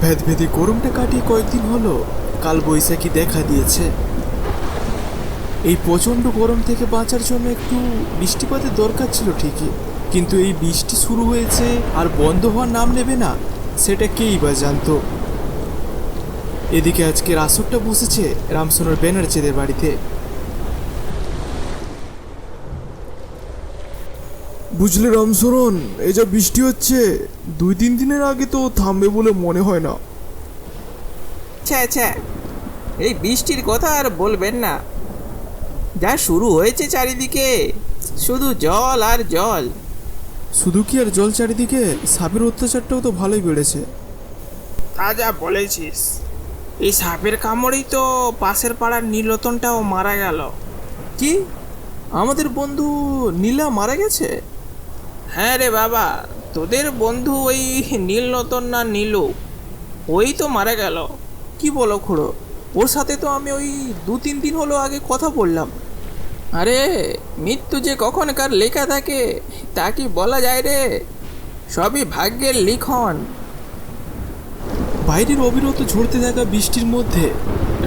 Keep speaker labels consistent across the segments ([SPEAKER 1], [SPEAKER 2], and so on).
[SPEAKER 1] ভেদভেদে গরমটা কাটিয়ে কয়েকদিন হলো কাল বৈশাখী দেখা দিয়েছে। এই প্রচণ্ড গরম থেকে বাঁচার জন্য একটু বৃষ্টিপাতের দরকার ছিল ঠিকই, কিন্তু এই বৃষ্টি শুরু হয়েছে আর বন্ধ হওয়ার নাম নেবে না, সেটা কেই বা জানতো। এদিকে আজকে আসরটা বসেছে রামসোনার ব্যানার্জিদের বাড়িতে। বুঝলে রামসরণ, এই যা বৃষ্টি হচ্ছে 2-3 দিনের আগে তো থামবে বলে মনে হয় না।
[SPEAKER 2] ছ্যা ছ্যা, এই বৃষ্টির কথা আর বলবেন না। যা শুরু হয়েছে চারিদিকে, শুধু জল আর জল।
[SPEAKER 1] শুধু কি আর জল, চারিদিকে সাপের অত্যাচারটাও তো ভালোই বেড়েছে।
[SPEAKER 2] তা যা বলেছিস, এই সাপের কামড়েই তো পাশের পাড়ার নীলরতনটাও মারা গেল।
[SPEAKER 1] কি, আমাদের বন্ধু নীলা মারা গেছে?
[SPEAKER 2] হ্যাঁ রে বাবা, তোদের বন্ধু ওই নীলরতন না নীলু, ওই তো মারা গেল।
[SPEAKER 1] কি বলো খুড়ো, ওর সাথে তো আমি ওই 2-3 দিন হলো আগে কথা বললাম।
[SPEAKER 2] আরে মৃত্যু যে কখনকার লেখা থাকে তা কি বলা যায় রে, সবই ভাগ্যের লিখন।
[SPEAKER 1] বাইরের অবিরত ঝরতে থাকা বৃষ্টির মধ্যে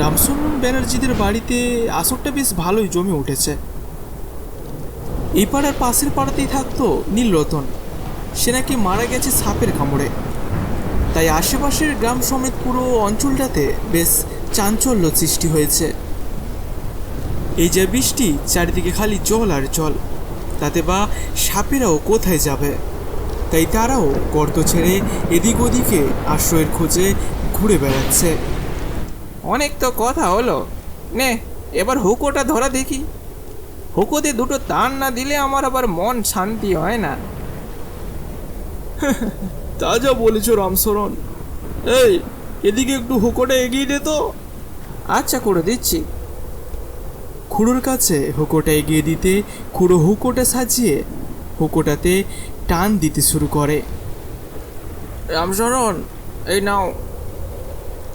[SPEAKER 1] রামচন্দ্র ব্যানার্জিদের বাড়িতে আসরটা বেশ ভালোই জমে উঠেছে। এই পাড়ার পাশের পাড়াতেই থাকতো নীলরতন, সে নাকি মারা গেছে সাপের কামড়ে। তাই আশেপাশের গ্রাম সমেত পুরো অঞ্চলটাতে বেশ চাঞ্চল্য সৃষ্টি হয়েছে। এই যে বৃষ্টি, চারিদিকে খালি জল আর জল, তাতে বা সাপেরাও কোথায় যাবে? তাই তারাও গর্ত ছেড়ে এদিক ওদিকে আশ্রয়ের খোঁজে ঘুরে বেড়াচ্ছে।
[SPEAKER 2] অনেক তো কথা হলো, নে এবার হুকোটা ধরা দেখি। হুকোতে দুটো টান না দিলে আমার আবার মন শান্তি হয় না।
[SPEAKER 1] তা যা বলেছ রামচরণ, এই এদিকে একটু হুকোটা এগিয়ে দে তো।
[SPEAKER 2] আচ্ছা করে দিচ্ছি।
[SPEAKER 1] খুড়োর কাছে হুকোটা এগিয়ে দিতে খুড়ো হুকোটা সাজিয়ে হুকোটাতে টান দিতে শুরু করে।
[SPEAKER 2] রামচরণ, এই নাও।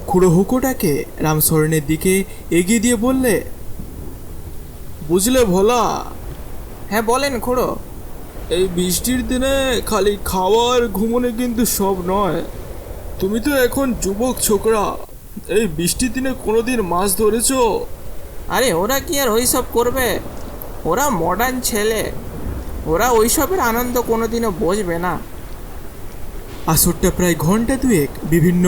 [SPEAKER 1] খুড়ো হুকোটাকে রামচরণের দিকে এগিয়ে দিয়ে বললে, বুঝলে ভোলা,
[SPEAKER 2] হ্যাঁ বলেন খুড়ো।
[SPEAKER 1] এই বৃষ্টির দিনে খালি খাওয়ার ঘুমোনে কিন্তু সব নয়। তুমি তো এখন যুবক ছোকরা, এই বৃষ্টির দিনে কোনোদিন মাছ ধরেছো?
[SPEAKER 2] আরে ওরা কি আর ওইসব করবে, ওরা মডার্ন ছেলে, ওরা ওইসবের আনন্দ কোনোদিনও বুঝবে না।
[SPEAKER 1] আসরটা প্রায় ঘন্টা দুয়েক বিভিন্ন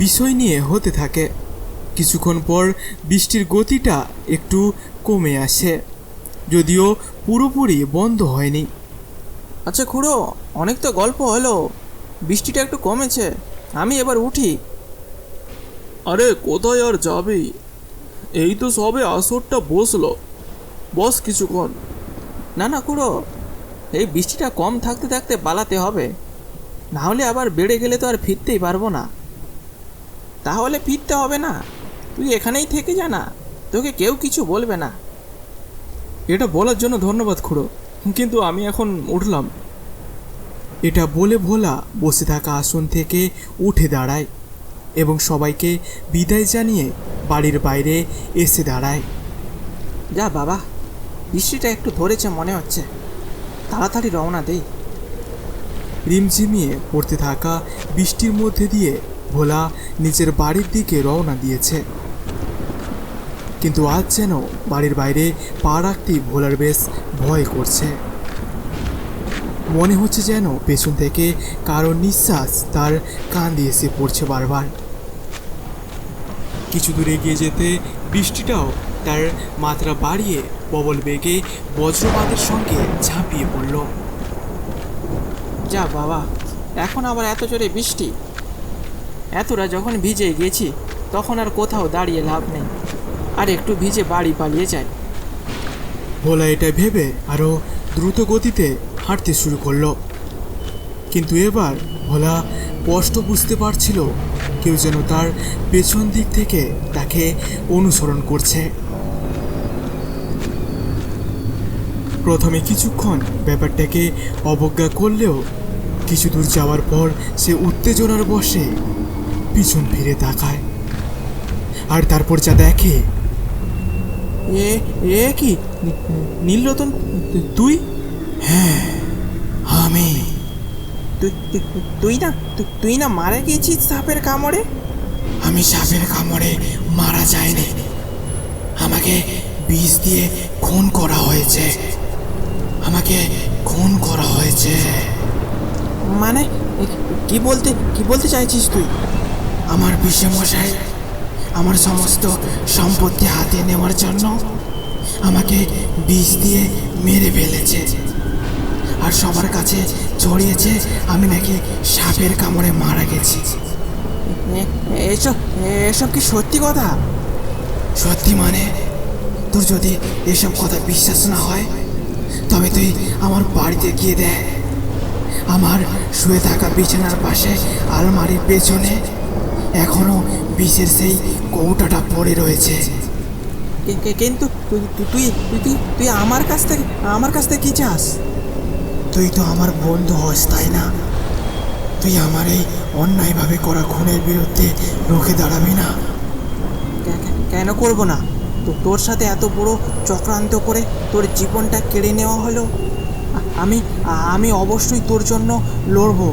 [SPEAKER 1] বিষয় নিয়ে হতে থাকে। কিছুক্ষণ পর বৃষ্টির গতিটা একটু কমে আসে, যদিও পুরোপুরি বন্ধ হয়নি।
[SPEAKER 2] আচ্ছা খুড়ো, অনেক তো গল্প হলো, বৃষ্টিটা একটু কমেছে, আমি এবার উঠি।
[SPEAKER 1] আরে কোথায় আর যাবি, এই তো সবে আসরটা বসলো, বস কিছুক্ষণ।
[SPEAKER 2] না না খুড়ো, এই বৃষ্টিটা কম থাকতে থাকতে পালাতে হবে, না হলে আবার বেড়ে গেলে তো আর ফিরতেই পারবো না। তাহলে ফিরতে হবে না, তুই এখানেই থেকে যা না, তোকে কেউ কিছু বলবে না।
[SPEAKER 1] এটা বলার জন্য ধন্যবাদ খুড়ো, কিন্তু আমি এখন উঠলাম। এটা বলে ভোলা বসে থাকা আসন থেকে উঠে দাঁড়ায় এবং সবাইকে বিদায় জানিয়ে বাড়ির বাইরে এসে দাঁড়ায়।
[SPEAKER 2] যা বাবা, বৃষ্টিটা একটু ধরেছে মনে হচ্ছে, তাড়াতাড়ি রওনা দেই।
[SPEAKER 1] রিমঝিমিয়ে পড়তে থাকা বৃষ্টির মধ্যে দিয়ে ভোলা নিজের বাড়ির দিকে রওনা দিয়েছে। কিন্তু আজ যেন বাড়ির বাইরে পা রাখতেই ভোলার বেশ ভয় করছে। মনে হচ্ছে যেন পেছন থেকে কারো নিঃশ্বাস তার কান দিয়ে এসে পড়ছে বারবার। কিছু দূরে এগিয়ে যেতে বৃষ্টিটাও তার মাত্রা বাড়িয়ে প্রবল বেগে বজ্রপাতের সঙ্গে ঝাঁপিয়ে পড়ল।
[SPEAKER 2] যা বাবা, এখন আবার এত জোরে বৃষ্টি, এতটা যখন ভিজে গেছি তখন আর কোথাও দাঁড়িয়ে লাভ নেই, আর একটু ভিজে বাড়ি পালিয়ে যায়।
[SPEAKER 1] ভোলা এটা ভেবে আরও দ্রুত গতিতে হাঁটতে শুরু করলো, কিন্তু এবার ভোলা স্পষ্ট বুঝতে পারছিল কেউ যেন তার পেছন দিক থেকে তাকে অনুসরণ করছে। প্রথমে কিছুক্ষণ ব্যাপারটাকে অবজ্ঞা করলেও কিছু দূর যাওয়ার পর সে উত্তেজনার বশে পিছন ফিরে তাকায়, আর তারপর যা দেখে,
[SPEAKER 2] এ এ কি নীলরতন, তুই?
[SPEAKER 1] হ্যাঁ আমি।
[SPEAKER 2] তুই না মারা গিয়েছিস সাপের কামড়ে?
[SPEAKER 1] আমি সাপের কামড়ে মারা যায়নি, আমাকে বিষ দিয়ে খুন করা হয়েছে। আমাকে খুন করা হয়েছে।
[SPEAKER 2] মানে কি বলতে চাইছিস তুই?
[SPEAKER 1] আমার বিষমশাই আমার সমস্ত সম্পত্তি হাতে নেওয়ার জন্য আমাকে বিষ দিয়ে মেরে ফেলেছে, আর সবার কাছে ছড়িয়েছে আমি নাকি সাপের কামড়ে মারা গেছি।
[SPEAKER 2] এসব এসব কি সত্যি কথা?
[SPEAKER 1] সত্যি মানে? তোর যদি এসব কথা বিশ্বাস না হয় তবে তুই আমার বাড়িতে গিয়ে দেখ। আমার শুয়ে থাকা বিছানার পাশে আলমারির পেছনে এখনো বিষের সেই কৌটাটা পড়ে রয়েছে।
[SPEAKER 2] কিন্তু তুই তুই আমার কাছ থেকে কি চাস?
[SPEAKER 1] তুই তো আমার বন্ধু হস, তাই না? তুই আমার এই অন্যায়ভাবে করা খুনের বিরুদ্ধে রুখে দাঁড়াবি না?
[SPEAKER 2] কেন করব না? তোর সাথে এত বড় চক্রান্ত করে তোর জীবনটা কেড়ে নেওয়া হলো। আমি অবশ্যই তোর জন্য লড়বো,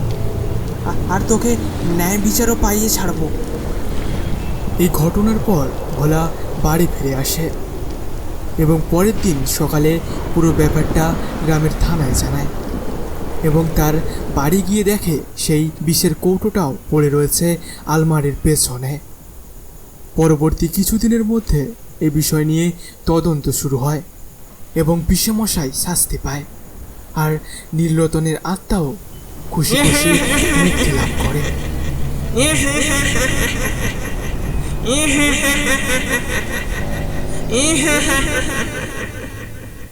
[SPEAKER 2] আর তোকে ন্যায় বিচারও পাইয়ে ছাড়বো।
[SPEAKER 1] এই ঘটনার পর ভোলা বাড়ি ফিরে আসে এবং পরের দিন সকালে পুরো ব্যাপারটা গ্রামের থানায় জানায় এবং তার বাড়ি গিয়ে দেখে সেই বিষের কৌটোটাও পড়ে রয়েছে আলমারির পেছনে। পরবর্তী কিছুদিনের মধ্যে এই বিষয় নিয়ে তদন্ত শুরু হয় এবং বিষমশাই শাস্তি পায়, আর নীলরতনের আত্মাও খুশি খুশি মুক্তি লাভ করে।
[SPEAKER 2] ইহ